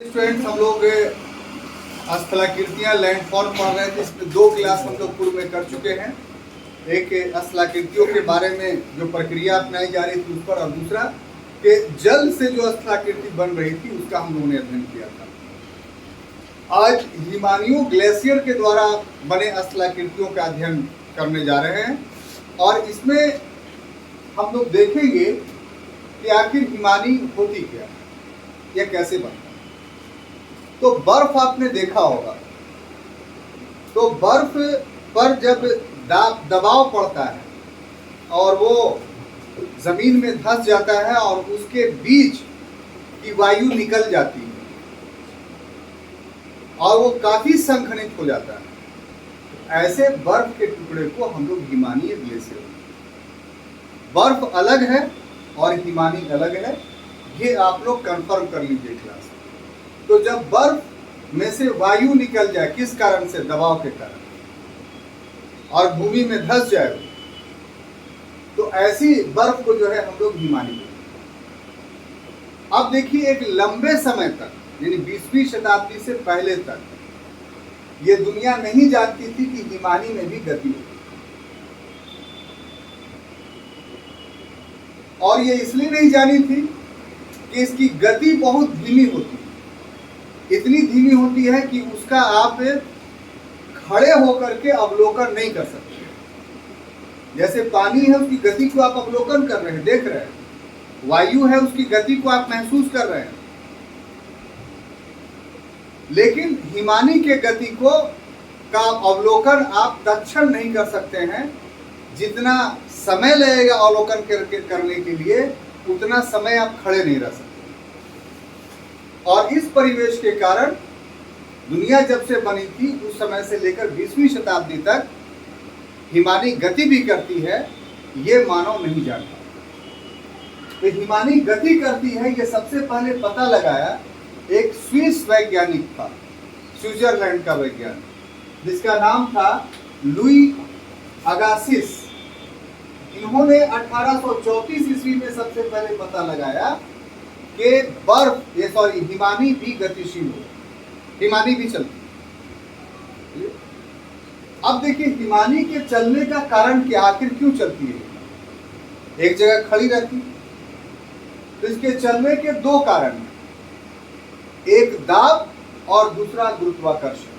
Students हम लोग स्थलाकृतियां landform पढ़ रहे थे। इसमें दो क्लास हम लोग पूर्व में कर चुके हैं। एक स्थलाकृतियों के बारे में जो प्रक्रिया अपनाई जा रही थी उस पर, और दूसरा कि जल से जो स्थलाकृति बन रही थी उसका हम लोगों ने अध्ययन किया था। आज हिमानियों ग्लेशियर के द्वारा बने स्थलाकृतियों का अध्ययन करने जा रहे हैं और इसमें हम लोग देखेंगे कि आखिर हिमानी होती क्या है, यह कैसे बनता है। तो बर्फ आपने देखा होगा, तो बर्फ पर जब दबाव पड़ता है और वो जमीन में धंस जाता है और उसके बीच की वायु निकल जाती है और वो काफी संघनित हो जाता है। ऐसे बर्फ के टुकड़े को हम लोग हिमानीय ग्लेशियर, बर्फ अलग है और हिमानी अलग है, ये आप लोग कंफर्म कर लीजिए क्लास। तो जब बर्फ में से वायु निकल जाए, किस कारण से? दबाव के कारण, और भूमि में धंस जाए, तो ऐसी बर्फ को जो है हम लोग हिमानी बोलते हैं। अब देखिए, एक लंबे समय तक यानी 20वीं शताब्दी से पहले तक ये दुनिया नहीं जानती थी कि हिमानी में भी गति होती है। और ये इसलिए नहीं जानी थी कि इसकी गति बहुत धीमी होती है। इतनी धीमी होती है कि उसका आप खड़े होकर के अवलोकन नहीं कर सकते। जैसे पानी है, उसकी गति को आप अवलोकन कर रहे हैं, देख रहे हैं। वायु है, उसकी गति को आप महसूस कर रहे हैं। लेकिन हिमानी के गति को का अवलोकन आप तत्क्षण नहीं कर सकते हैं। जितना समय लगेगा अवलोकन करने के लिए, उतना समय आप खड़े नहीं रह सकते। और इस परिवेश के कारण दुनिया जब से बनी थी उस समय से लेकर 20वीं शताब्दी तक हिमानी गति भी करती है, ये मानव नहीं जानता। तो हिमानी गति करती है, ये सबसे पहले पता लगाया एक स्विस वैज्ञानिक था, स्विट्जरलैंड का वैज्ञानिक, जिसका नाम था लुई अगासिस। इन्होंने 1834 ईस्वी में सबसे पहले पता लगाया कि हिमानी भी गतिशील हो, हिमानी भी चलती है। अब देखिए, हिमानी के चलने का कारण क्या, आखिर क्यों चलती है? एक जगह खड़ी रहती, तो इसके चलने के दो कारण हैं, एक दाब और दूसरा गुरुत्वाकर्षण।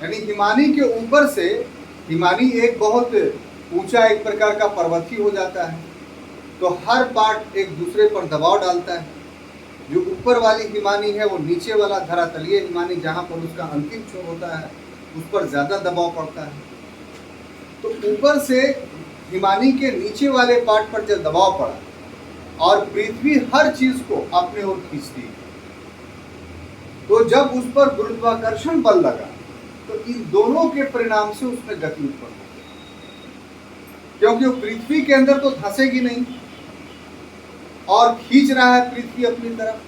यानी हिमानी के ऊपर से, हिमानी एक बहुत ऊंचा एक प्रकार का पर्वत ही हो जाता है, तो हर पार्ट एक दूसरे पर दबाव डालता है। जो ऊपर वाली हिमानी है वो नीचे वाला धरातलीय हिमानी, जहाँ पर उसका अंतिम छोर होता है, उस पर ज़्यादा दबाव पड़ता है। तो ऊपर से हिमानी के नीचे वाले पार्ट पर जब दबाव पड़ा और पृथ्वी हर चीज़ को अपने ओर खींचती है, तो जब उस पर गुरुत्वाकर्षण बल लगा, तो इन दोनों के परिणाम से उसमें गति उत्पन्न होगी। क्योंकि वो पृथ्वी के अंदर तो धंसेगी नहीं और खींच रहा है पृथ्वी अपनी तरफ,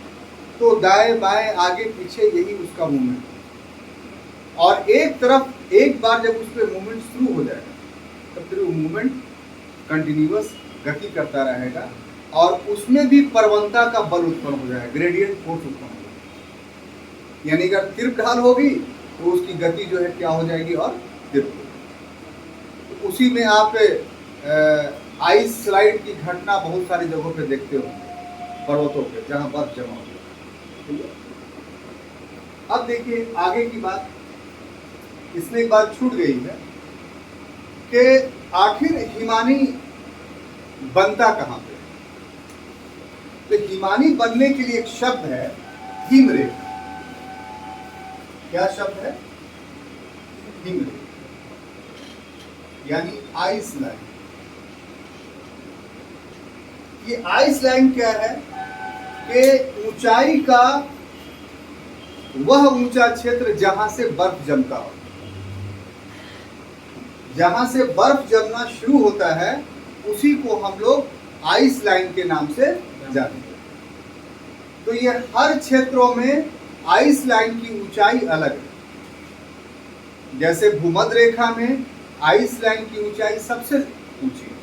तो दाएं बाएं आगे पीछे यही उसका मूवमेंट। और एक तरफ एक बार जब उस पर मूवमेंट शुरू हो जाएगा, तो फिर वो मूवमेंट कंटिन्यूअस गति करता रहेगा और उसमें भी प्रवणता का बल उत्पन्न हो जाएगा, ग्रेडियंट फोर्स उत्पन्न हो जाएगा। यानी अगर तिरप ढाल होगी तो उसकी गति जो है क्या हो जाएगी, और तिरप हो जाएगी। तो उसी में आप आइस स्लाइड की घटना बहुत सारी जगहों पे देखते होंगे, पर्वतों पे जहां बर्फ जमा हो है। अब देखिए आगे की बात, इसमें एक बात छूट गई है कि आखिर हिमानी बनता कहां पे। तो हिमानी बनने के लिए एक शब्द है, हिमरेखा। क्या शब्द है? हिमरेखा, यानी आइस लाइन। ये आइस लाइन क्या है कि ऊंचाई का वह ऊंचा क्षेत्र जहां से बर्फ जमता हो। जहां से बर्फ जमना शुरू होता है उसी को हम लोग आइस लाइन के नाम से जानते हैं। तो ये हर क्षेत्रों में आइस लाइन की ऊंचाई अलग है। जैसे भूमध्य रेखा में आइस लाइन की ऊंचाई सबसे ऊंची है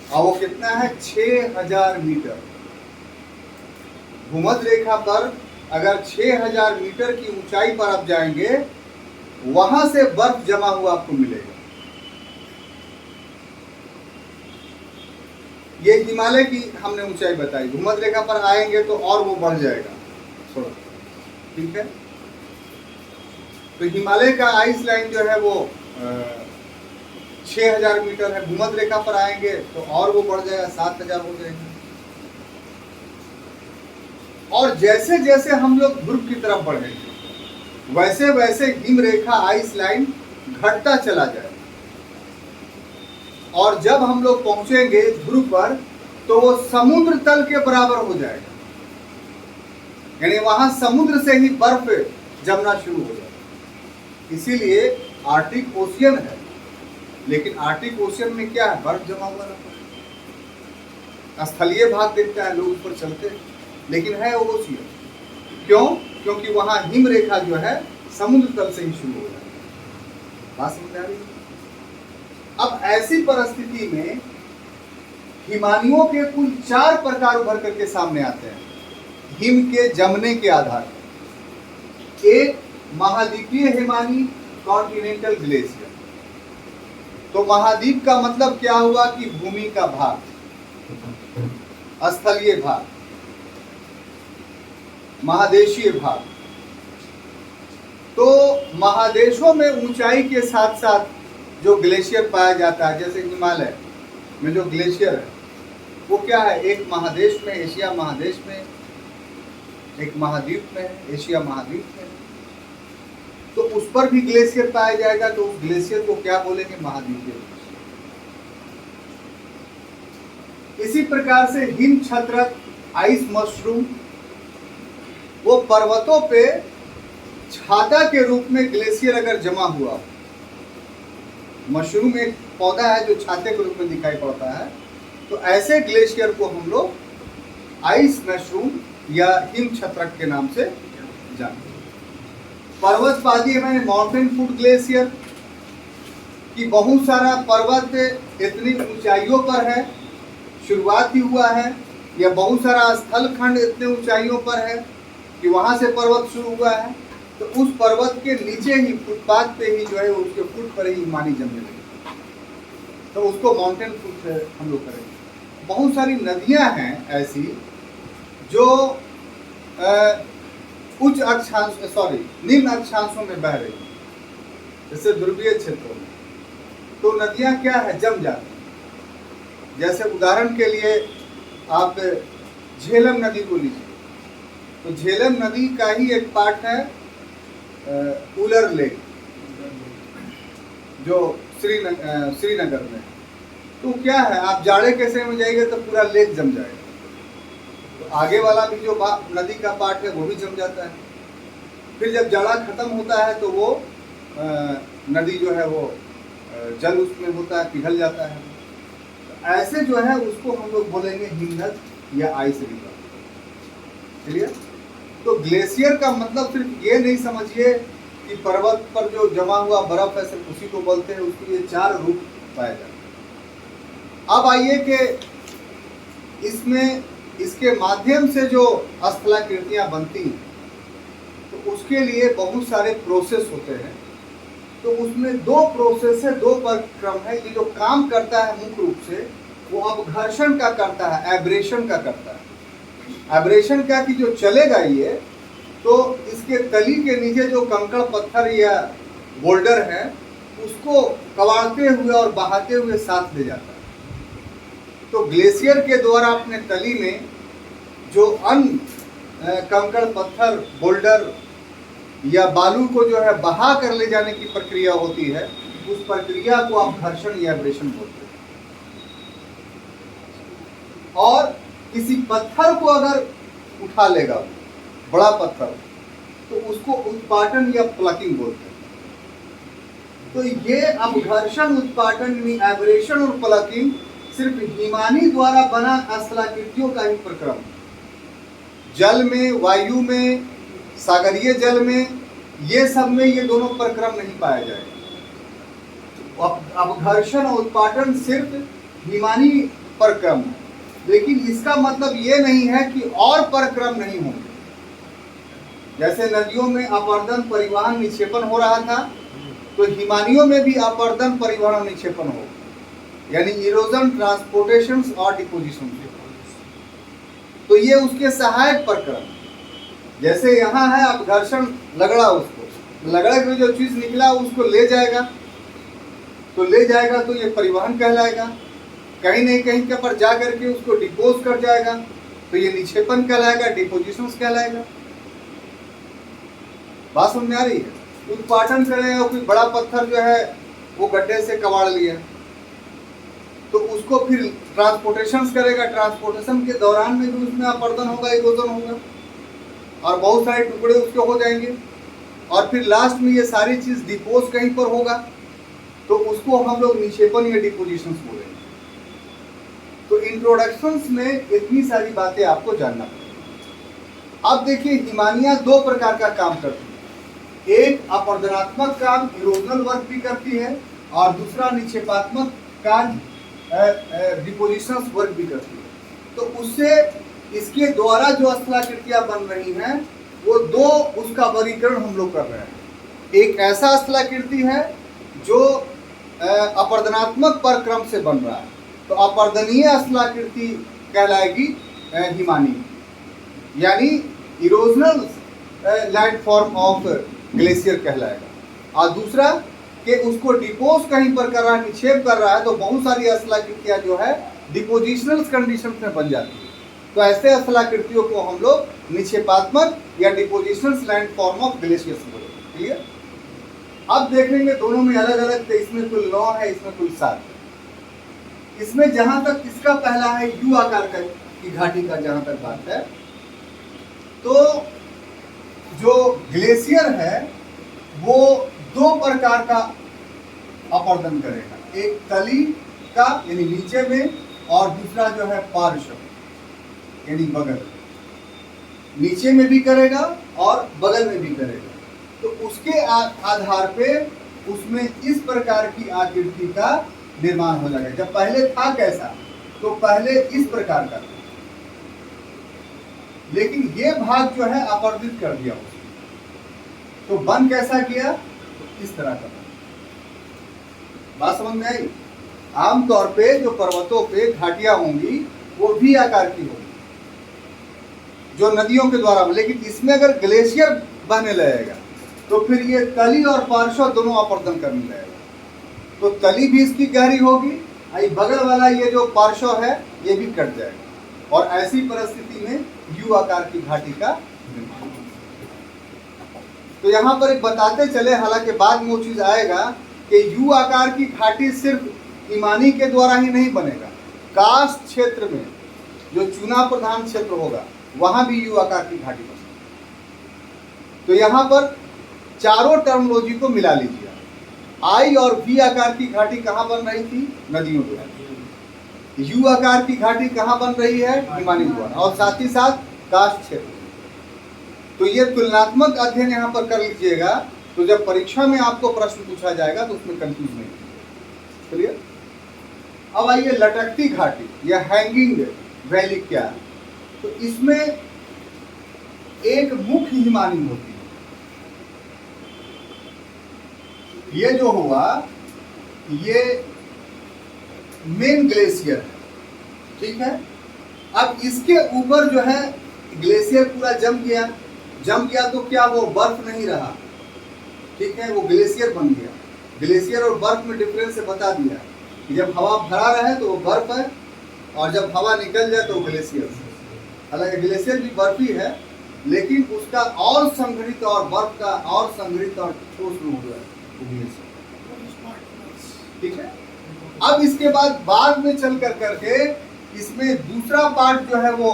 और वो कितना है? 6000 मीटर। भूमध्य रेखा पर अगर 6000 मीटर की ऊंचाई पर आप जाएंगे, वहां से बर्फ जमा हुआ आपको मिलेगा। ये हिमालय की हमने ऊंचाई बताई। भूमध्य रेखा पर आएंगे तो और वो बढ़ जाएगा थोड़ा, ठीक है। तो हिमालय का आइस लाइन जो है वो 6000 मीटर है। भूमध्य रेखा पर आएंगे तो और वो बढ़ जाएगा, 7000 हो जाएगा। और जैसे जैसे हम लोग ध्रुव की तरफ बढ़ेंगे, वैसे वैसे हिम रेखा आइस लाइन घटता चला जाएगा। और जब हम लोग पहुंचेंगे ध्रुव पर, तो वो समुद्र तल के बराबर हो जाएगा, यानी वहां समुद्र से ही बर्फ जमना शुरू हो जाएगा। इसीलिए आर्टिक ओशियन है, लेकिन आर्टिक ओशियन में क्या है, बर्फ जमा हुआ रहता है। स्थलीय भाग देखता है, लोग ऊपर चलते हैं, लेकिन है ओशियन। क्यों? क्योंकि वहां हिम रेखा जो है समुद्र तल से ही शुरू हो जाती है। बात समझ आ रही है? अब ऐसी परिस्थिति में हिमानियों के कुल 4 प्रकार उभर करके सामने आते हैं हिम के जमने के आधार पर। एक महाद्वीपीय हिमानी, कॉन्टिनेंटल ग्लेशियर। तो महाद्वीप का मतलब क्या हुआ कि भूमि का भाग, स्थलीय भाग, महादेशीय भाग। तो महादेशों में ऊंचाई के साथ साथ जो ग्लेशियर पाया जाता है, जैसे हिमालय में जो ग्लेशियर है वो क्या है, एक महादेश में, एशिया महादेश में, एक महाद्वीप में, एशिया महाद्वीप में। तो उस पर भी ग्लेशियर पाया जाएगा, तो उस ग्लेशियर को क्या बोलेंगे, महाद्वीपीय। इसी प्रकार से हिम छत्रक, आइस मशरूम, वो पर्वतों पे छाता के रूप में ग्लेशियर अगर जमा हुआ। मशरूम एक पौधा है जो छाते के रूप में दिखाई पड़ता है, तो ऐसे ग्लेशियर को हम लोग आइस मशरूम या हिम छत्रक के नाम से जानते हैं। पर्वत पादी में माउंटेन फूट ग्लेशियर कि बहुत सारा पर्वत इतनी ऊंचाइयों पर है, शुरुआत ही हुआ है, या बहुत सारा स्थल खंड इतने ऊंचाइयों पर है कि वहां से पर्वत शुरू हुआ है, तो उस पर्वत के नीचे ही, फुटपाथ पे ही जो है, उसके फुट पर ही हिमानी जमने लगी, तो उसको माउंटेन फूट हम लोग करेंगे। बहुत सारी नदियां हैं ऐसी जो उच्च अक्षांश, निम्न अक्षांशों में बह रही है, जैसे ध्रुवीय क्षेत्रों में। तो नदियां क्या है, जम जाती हैं। जैसे उदाहरण के लिए आप झेलम नदी को लीजिए, तो झेलम नदी का ही एक पार्ट है उलर लेक, जो श्रीनगर में। तो क्या है, आप जाड़े के समय में जाएंगे तो पूरा लेक जम जाएगा, तो आगे वाला भी जो नदी का पार्ट है वो भी जम जाता है। फिर जब जाड़ा खत्म होता है तो वो नदी जो है वो जल उसमें होता है, पिघल जाता है। तो ऐसे जो है उसको हम लोग बोलेंगे हिमनद या आइस रिवर। क्लियर? तो ग्लेशियर का मतलब सिर्फ ये नहीं समझिए कि पर्वत पर जो जमा हुआ बर्फ है सिर्फ उसी को बोलते हैं, उसके ये 4 रूप पाए जाते हैं। अब आइए कि इसमें इसके माध्यम से जो स्थलाकृतियां बनती हैं, तो उसके लिए बहुत सारे प्रोसेस होते हैं। तो उसमें 2 प्रोसेस है, 2 प्रक्रम है। ये जो काम करता है मुख्य रूप से, वो अपघर्षण का करता है, एब्रेशन का करता है। एब्रेशन क्या कि जो चलेगा ये, तो इसके तली के नीचे जो कंकड़ पत्थर या बोल्डर है, उसको कबाड़ते हुए और बहाते हुए साथ ले जाता है। तो ग्लेशियर के द्वारा अपने तली में जो अन्य कंकड़ पत्थर, बोल्डर या बालू को जो है बहा कर ले जाने की प्रक्रिया होती है, उस प्रक्रिया को आप घर्षण या एब्रेशन बोलते हैं। और किसी पत्थर को अगर उठा लेगा, बड़ा पत्थर, तो उसको उत्पाटन या प्लकिंग बोलते हैं। तो ये अपघर्षण, उत्पाटन, एब्रेशन और प्लकिंग सिर्फ हिमानी द्वारा बना स्थलाकृतियों का ही प्रक्रम। जल में, वायु में, सागरीय जल में, ये सब में ये दोनों प्रक्रम नहीं पाया जाएगा। अपघर्षण और उत्पाटन सिर्फ हिमानी प्रक्रम है। लेकिन इसका मतलब ये नहीं है कि और परक्रम नहीं होंगे। जैसे नदियों में अपर्दन परिवहन निक्षेपण हो रहा था, तो हिमानियों में भी अपर्दन परिवहन और निक्षेपण हो, यानी इरोजन, ट्रांसपोर्टेशन और डिपोजिशन। तो ये उसके सहायक प्रक्रम। जैसे यहाँ है अब घर्षण लगड़ा, उसको लगड़े में जो चीज निकला उसको ले जाएगा, तो ले जाएगा तो ये परिवहन कहलाएगा। कहीं नहीं कहीं के पर जा करके उसको डिपोज कर जाएगा, तो ये निक्षेपण कहलाएगा, डिपोजिशन कहलाएगा। बात समझ में आ रही है? उत्पाटन करेगा, कोई बड़ा पत्थर जो है वो गड्ढे से कबाड़ लिया, तो उसको फिर ट्रांसपोर्टेशन करेगा, ट्रांसपोर्टेशन के दौरान में भी उसमें अपर्दन होगा, इरोजन होगा, और बहुत सारे टुकड़े उसके हो जाएंगे, और फिर लास्ट में ये सारी चीज डिपोज कहीं पर होगा, तो उसको हम लोग निक्षेपण या डिपोजिशन बोलेंगे। तो इंट्रोडक्शंस में इतनी सारी बातें आपको जानना पड़ेगा। अब देखिए, हिमानियां दो प्रकार का काम करती है। एक अपरदनात्मक काम, इरोजनल वर्क भी करती है, और दूसरा निक्षेपात्मक कार्य, डिपोजिशन वर्क भी करती है। तो उससे इसके द्वारा जो स्थलाकृतियां बन रही हैं वो दो, उसका वर्गीकरण हम लोग कर रहे हैं। एक ऐसा स्थलाकृति है जो अपर्दनात्मक परक्रम से बन रहा है, तो अपर्दनीय स्थलाकृति कहलाएगी हिमानी, यानी इरोजनल लैंडफॉर्म ऑफ ग्लेशियर कहलाएगा। और दूसरा कि उसको डिपोज कहीं पर कर रहा है, निक्षेप कर रहा है, तो बहुत सारी स्थलाकृतियां जो है डिपोजिशनल कंडीशन में बन जाती है। तो ऐसे स्थलाकृतियों को हम लोग निक्षेपात्मक या डिपोजिशनल लैंडफॉर्म ऑफ ग्लेशियर्स बोलते हैं। क्लियर? अब देखेंगे दोनों में अलग अलग, तो इसमें कुल 9 है, इसमें कुल 7 है। इसमें जहां तक इसका पहला है यू आकार की घाटी का जहां तक बात है, तो जो ग्लेशियर है वो दो प्रकार का अपर्दन करेगा। एक तली का यानी नीचे में, और दूसरा जो है पार्श्व यानी बगल। नीचे में भी करेगा और बगल में भी करेगा। तो उसके आधार पे उसमें इस प्रकार की आकृति का निर्माण हो जाएगा। जब पहले था कैसा, तो पहले इस प्रकार का था, लेकिन ये भाग जो है अपर्दित कर दिया उसने, तो बन कैसा किया, तो इस तरह का। बात समझ में आई? आमतौर पे जो पर्वतों पे घाटियां होंगी वो भी आकार की होगी, जो नदियों के द्वारा, लेकिन इसमें अगर ग्लेशियर बहने लगेगा तो फिर ये तली और पार्श्व दोनों अपर्दन करने लगेगा। तो तली भी इसकी गहरी होगी, बगल वाला ये जो पार्श्व है ये भी कट जाएगा, और ऐसी परिस्थिति में यू आकार की घाटी का निर्माण। तो यहाँ पर एक बताते चले, हालांकि बाद में वो चीज आएगा कि यू आकार की घाटी सिर्फ हिमानी के द्वारा ही नहीं बनेगा। कास्ट क्षेत्र में जो चुना प्रधान क्षेत्र होगा वहां भी यू आकार की घाटी बनेगी। तो यहाँ पर चारों टर्मोलॉजी को मिला लीजिए। आई और वी आकार की घाटी कहाँ बन रही थी, नदियों द्वारा। यू आकार की घाटी कहाँ बन रही है, हिमानी द्वारा, और साथ ही साथ कास्ट क्षेत्र। तो ये तुलनात्मक अध्ययन यहाँ पर कर लीजिएगा, तो जब परीक्षा में आपको प्रश्न पूछा जाएगा तो उसमें कंफ्यूज नहीं होगा। चलिए अब आइए लटकती घाटी या हैंगिंग वैली क्या है। तो इसमें एक मुख्य हिमानी होती है। ये जो हुआ ये मेन ग्लेशियर है, ठीक है। अब इसके ऊपर जो है ग्लेशियर पूरा जम गया तो क्या वो बर्फ नहीं रहा, ठीक है, वो ग्लेशियर बन गया। ग्लेशियर और बर्फ में डिफरेंस से बता दिया कि जब हवा भरा रहे तो वो बर्फ है, और जब हवा निकल जाए तो वो ग्लेशियर है। हालांकि ग्लेशियर भी बर्फ ही है, लेकिन उसका और संघनित और बर्फ का और संघनित और ठोस रूप है, ठीक है। अब इसके बाद में चल कर करके इसमें दूसरा पार्ट जो है वो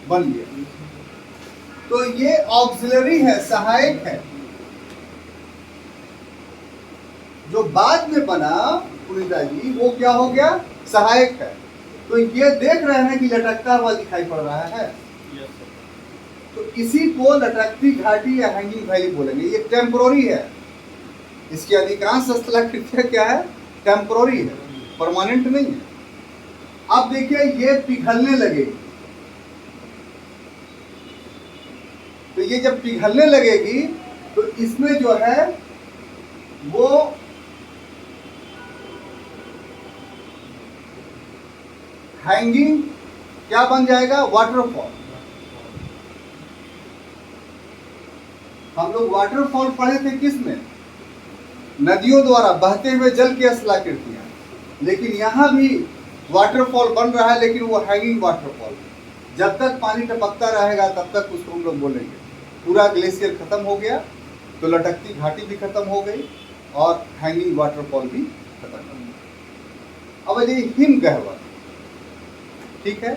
बन गया। तो ये ऑक्सिलरी है, सहायक है। जो बाद में बना पुनीता जी वो क्या हो गया, सहायक है। तो ये देख रहे हैं कि लटकता हुआ दिखाई पड़ रहा है, तो इसी को लटकती घाटी या हैंगिंग वैली बोलेंगे। ये टेम्पोररी है, इसकी अधिकांश स्थलाकृतियां क्या है, टेम्पोररी है, परमानेंट नहीं है। अब देखिए ये पिघलने लगेगी, तो ये जब पिघलने लगेगी तो इसमें जो है वो हैंगिंग क्या बन जाएगा, वाटरफॉल। हम लोग वाटरफॉल पढ़े थे किस में, नदियों द्वारा बहते हुए जल की स्थलाकृतियां, लेकिन यहां भी वाटरफॉल बन रहा है, लेकिन वो हैंगिंग वाटरफॉल। जब तक पानी टपकता रहेगा तब तक उसको हम लोग बोलेंगे। पूरा ग्लेशियर खत्म हो गया तो लटकती घाटी भी खत्म हो गई और हैंगिंग वाटरफॉल भी खत्म हो गया। अब ये हिमगह्वर, ठीक है,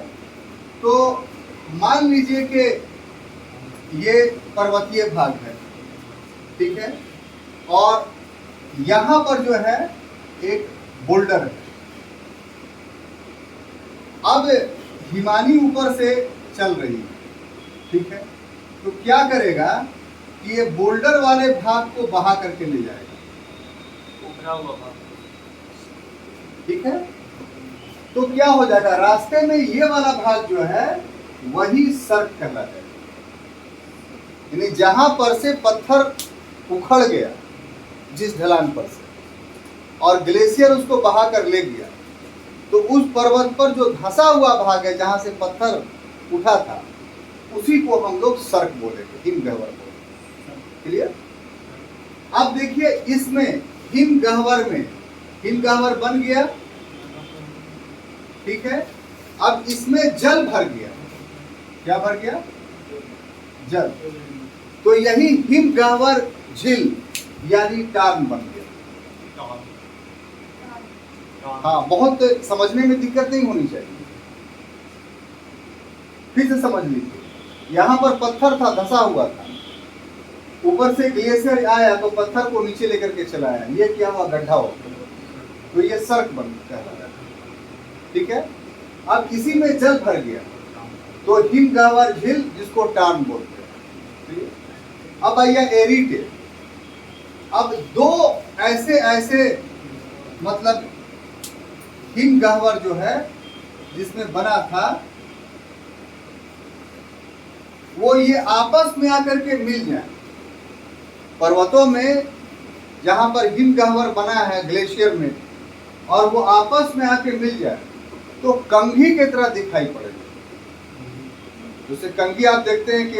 तो मान लीजिए कि ये पर्वतीय भाग है, ठीक है, और यहां पर जो है एक बोल्डर है। अब हिमानी ऊपर से चल रही है, ठीक है, तो क्या करेगा कि ये बोल्डर वाले भाग को बहा करके ले जाएगा, उभरा हुआ भाग, ठीक है। तो क्या हो जाएगा, रास्ते में ये वाला भाग जो है वही सर्क कहलाता है, यानी जहां पर से पत्थर उखड़ गया जिस ढलान पर से और ग्लेशियर उसको बहा कर ले गया, तो उस पर्वत पर जो धंसा हुआ भाग है जहां से पत्थर उठा था उसी को हम लोग सर्क बोलेंगे, हिमगह्वर बोलेंगे। क्लियर। अब देखिए इसमें हिमगह्वर में हिमगह्वर बन गया, ठीक है। अब इसमें जल भर गया, क्या भर गया, जल, तो यही हिमगह्वर झील यानी टार्न बन गया। हाँ, बहुत समझने में दिक्कत नहीं होनी चाहिए, फिर से समझ लीजिए। यहाँ पर पत्थर था, धंसा हुआ था, ऊपर से ग्लेशियर आया तो पत्थर को नीचे लेकर के चला आया, ये क्या हुआ, गड्ढा हो गया, तो ये सर्क बन गया, ठीक है। अब इसी में जल भर गया तो हिमगह्वर झील जिसको टार्न बोलते हैं। अब आइए एरिटे। अब दो ऐसे मतलब हिमगह्वर जो है जिसमें बना था वो ये आपस में आकर के मिल जाए, पर्वतों में जहां पर हिमगह्वर बना है ग्लेशियर में, और वो आपस में आके मिल जाए तो कंघी की तरह दिखाई पड़ेगा। जैसे कंघी आप देखते हैं कि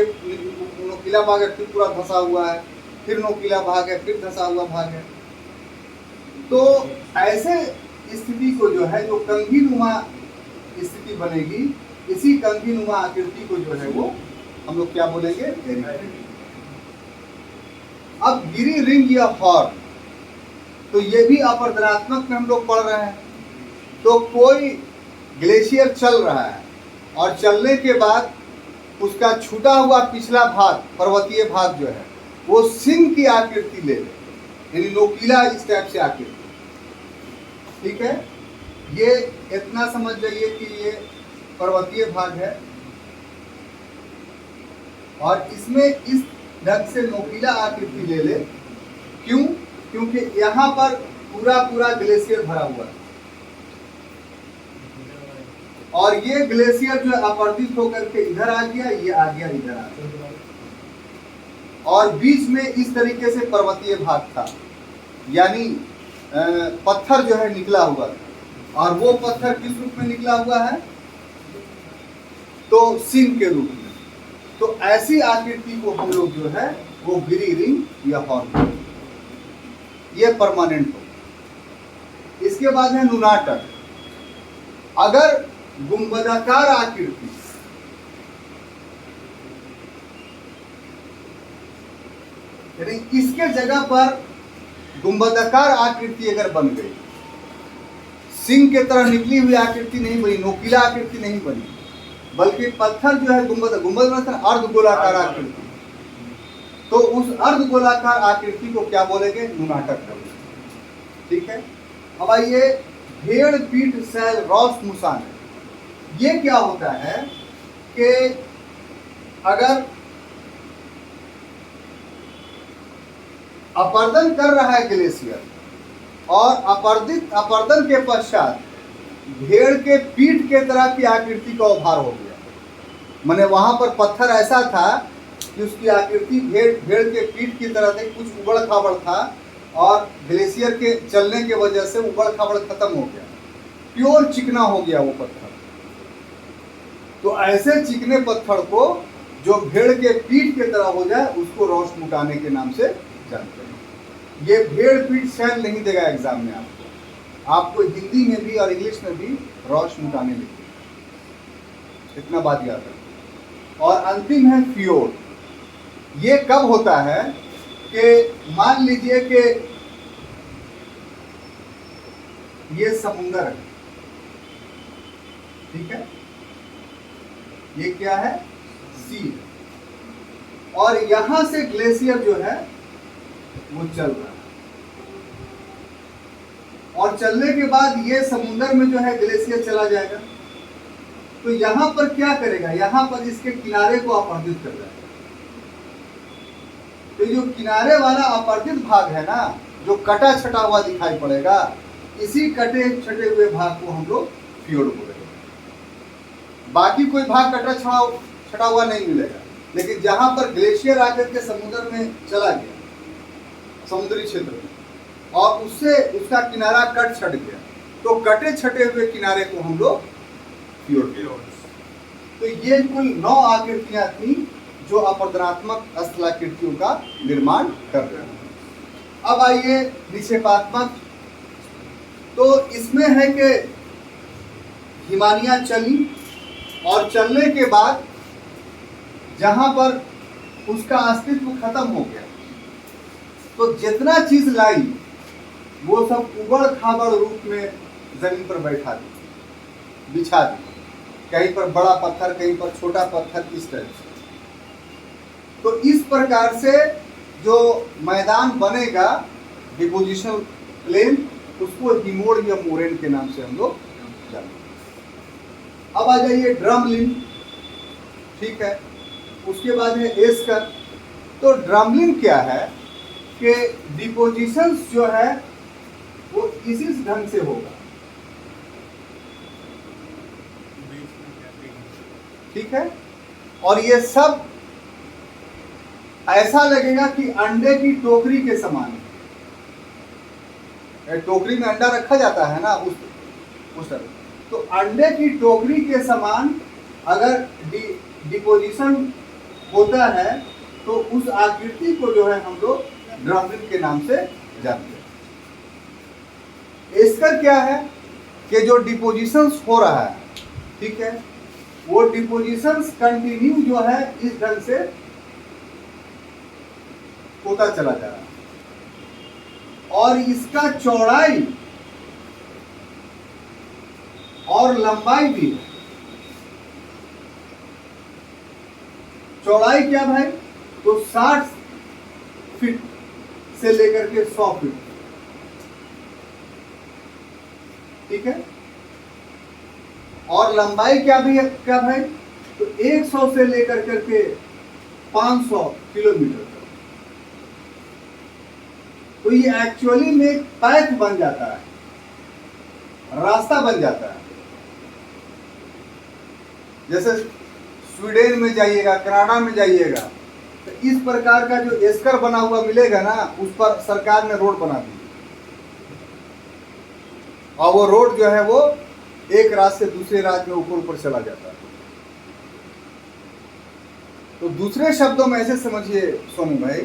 नोकीला भाग है फिर पूरा धंसा हुआ है, फिर नोकीला भाग है, फिर धंसा हुआ भाग है, तो ऐसे स्थिति को जो है, जो कंघी नुमा स्थिति बनेगी, इसी कंघी नुमा आकृति को जो है वो हम लोग क्या बोलेंगे, अब गिरी रिंग या हॉर्न, तो ये भी अपरदनात्मक में हम लोग पढ़ रहे हैं। तो कोई ग्लेशियर चल रहा है और चलने के बाद उसका छूटा हुआ पिछला भाग, पर्वतीय भाग जो है वो सिंह की आकृति ले ले, यानी नोकीला इस टाइप से आकृति, ठीक है। ये इतना समझ जाइए कि ये पर्वतीय भाग है और इसमें इस ढंग से नोकीला आकृति ले ले। क्यों? क्योंकि यहाँ पर पूरा ग्लेशियर भरा हुआ है और ये ग्लेशियर जो अपरदित होकर के इधर आ गया, ये आ गया इधर आ गया, और बीच में इस तरीके से पर्वतीय भाग था, यानी पत्थर जो है निकला हुआ था, और वो पत्थर किस रूप में निकला हुआ है, तो सिंह के रूप में। तो ऐसी आकृति को हम लोग जो है वो गिरी रिंग या हॉर्न, ये परमानेंट हो। इसके बाद है नुनाटक। अगर गुंबदाकार आकृति, यानी इसके जगह पर गुंबदाकार आकृति अगर बन गई, सिंह के तरह निकली हुई आकृति नहीं बनी, नोकीला आकृति नहीं बनी, बल्कि पत्थर जो है गुंबद मतलब अर्धगोलाकार आकृति, तो उस अर्धगोलाकार आकृति को क्या बोलेंगे, नुनाटक बोलेंगे, ठीक है। अब आइए भेड़ पीठ शैल रॉस मुसान। ये क्या होता है कि अगर अपर्दन कर रहा है ग्लेशियर और अपर्दन के पश्चात भेड़ के पीठ के तरह की आकृति का उभार हो गया। माने वहां पर पत्थर ऐसा था कि उसकी आकृति भेड़ के पीठ की तरह थी, कुछ उबड़ खाबड़ था, और ग्लेशियर के चलने के वजह से उबड़ खाबड़ खत्म हो गया, प्योर चिकना हो गया वो पत्थर। तो ऐसे चिकने पत्थर को जो भेड़ के पीठ के तरह हो जाए उसको रौश मुटाने के नाम से जानते हैं। ये भेड़ पीठ शैल नहीं देगा एग्जाम में आपको हिंदी में भी और इंग्लिश में भी रौश मुटाने लिखे, इतना बात याद रखें। और अंतिम है फियोर्ड। ये कब होता है कि मान लीजिए कि ये समुंदर है, ठीक है, ये क्या है, सी, और यहां से ग्लेशियर जो है वो चल रहा है, और चलने के बाद ये समुंदर में जो है ग्लेशियर चला जाएगा। तो यहां पर क्या करेगा, यहां पर इसके किनारे को अपरदित कर जाएगा। तो जो किनारे वाला अपरदित भाग है ना, जो कटा छटा हुआ दिखाई पड़ेगा, इसी कटे छटे हुए भाग को हम लोग फियोर्ड बोलेंगे। बाकी कोई भाग कटा छटा हुआ नहीं मिलेगा, लेकिन जहां पर ग्लेशियर आकर के समुद्र में चला गया, समुद्री क्षेत्र में, और उससे उसका किनारा कट छट गया, तो कटे छटे हुए किनारे को हम लोग फियोर्ड। तो ये कुल 9 आकृतियां थी जो अपरदनात्मक स्थलाकृतियों का निर्माण कर रहे हैं। अब आइए निक्षेपात्मक। तो इसमें है कि हिमानियां चली, और चलने के बाद जहां पर उसका अस्तित्व खत्म हो गया, तो जितना चीज लाई वो सब उबड़ खाबड़ रूप में जमीन पर बैठा दी, बिछा दी, कहीं पर बड़ा पत्थर, कहीं पर छोटा पत्थर, इस तरह से। तो इस प्रकार से जो मैदान बनेगा डिपोजिशनल प्लेन, उसको हिमोड़ या मोरेन के नाम से हम लोग जानते हैं। अब आ जाइए ड्रमलिन, ठीक है, उसके बाद है एस्कर। तो ड्रमलिन क्या है कि डिपोजिशन जो है वो इसी ढंग से होगा, ठीक है, और ये सब ऐसा लगेगा कि अंडे की टोकरी के समान है। टोकरी में अंडा रखा जाता है ना, उस तरह। तो अंडे की टोकरी के समान अगर डिपोजिशन होता है, तो उस आकृति को जो है हम लोग ड्रमलिन के नाम से जानते हैं। एस्कर क्या है कि जो डिपोजिशंस हो रहा है, ठीक है, वो डिपोजिशंस कंटिन्यू जो है इस ढंग से होता चला जा रहा है, और इसका चौड़ाई और लंबाई भी। चौड़ाई क्या भाई, तो 60 फीट से लेकर के 100 फीट, ठीक है, और लंबाई क्या भाई, तो 100 से लेकर करके 500 किलोमीटर तक। तो ये एक्चुअली में एक पैथ बन जाता है, रास्ता बन जाता है। जैसे स्वीडन में जाइएगा, कनाडा में जाइएगा, तो इस प्रकार का जो एस्कर बना हुआ मिलेगा ना, उस पर सरकार ने रोड बना दी, और वो रोड जो है वो एक राज्य से दूसरे राज्य में ऊपर चला जाता है। तो दूसरे शब्दों में ऐसे समझिए सोनू भाई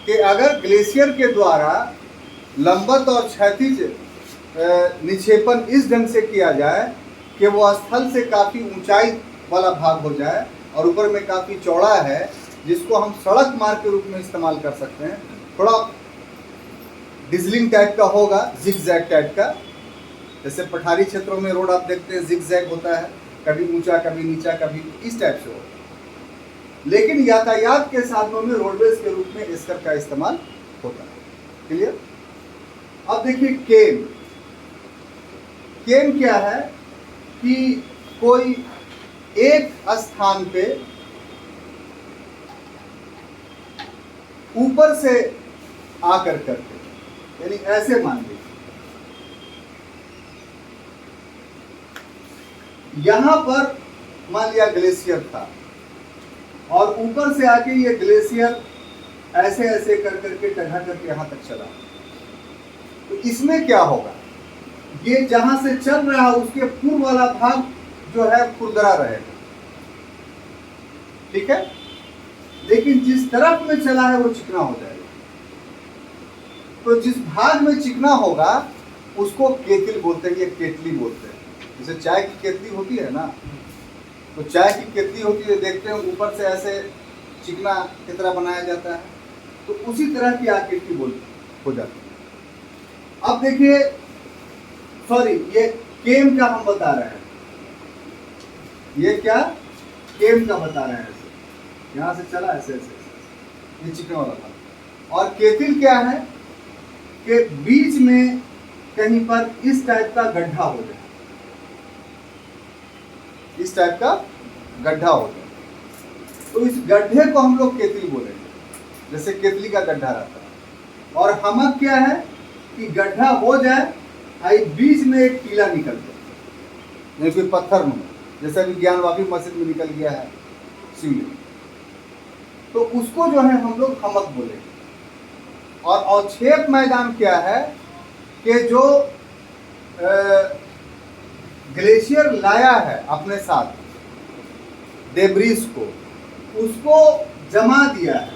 कि अगर ग्लेशियर के द्वारा लंबवत और क्षैतिज निक्षेपण इस ढंग से किया जाए कि वो स्थल से काफ़ी ऊंचाई वाला भाग हो जाए और ऊपर में काफ़ी चौड़ा है, जिसको हम सड़क मार्ग के रूप में इस्तेमाल कर सकते हैं। थोड़ा डिजलिंग टाइप का होगा, जिगजैग टाइप का, जैसे पठारी क्षेत्रों में रोड आप देखते हैं जिगजैग होता है, कभी ऊंचा कभी नीचा, कभी इस टाइप से होता है। लेकिन यातायात के साधनों में रोडवेज के रूप में एस्कर का इस्तेमाल होता है। क्लियर? अब देखिए केन। केन क्या है कि कोई एक स्थान पे ऊपर से आकर करके, यानी ऐसे मान लीजिए यहाँ पर मान लिया ग्लेशियर था और ऊपर से आके ये ग्लेशियर ऐसे ऐसे कर करके टघा करके यहाँ तक चला, तो इसमें क्या होगा, ये जहां से चल रहा है उसके पूर्व वाला भाग जो है खुरदरा रहेगा, ठीक है, लेकिन जिस तरफ में चला है वो चिकना हो जाएगा। तो जिस भाग में चिकना होगा उसको केतिल बोलते हैं, ये केतली बोलते हैं। जैसे चाय की केतली होती है ना, तो चाय की केतली होती है, देखते हैं ऊपर से ऐसे चिकना की तरह बनाया जाता है, तो उसी तरह की आकृति हो जाती है। अब देखिए, सॉरी, ये केम का हम बता रहे हैं, ये क्या केम का बता रहे हैं, ऐसे यहाँ से चला ऐसे ऐसे, ये चिकना वाला था। और केतिल क्या है कि बीच में कहीं पर इस टाइप का गड्ढा हो जाए, इस टाइप का गड्ढा हो जाए, तो इस गड्ढे को हम लोग केतली बोलेंगे, जैसे केतली का गड्ढा रहता है। और हमक क्या है कि गड्ढा हो जाए, आई बीच में एक टीला निकल जाए, कोई पत्थर में, जैसे अभी ज्ञानवापी मस्जिद में निकल गया है शिवलिंग, तो उसको जो है हम लोग हमक बोलेंगे। और अवक्षेप मैदान क्या है कि जो ग्लेशियर लाया है अपने साथ डेब्रिस को, उसको जमा दिया है,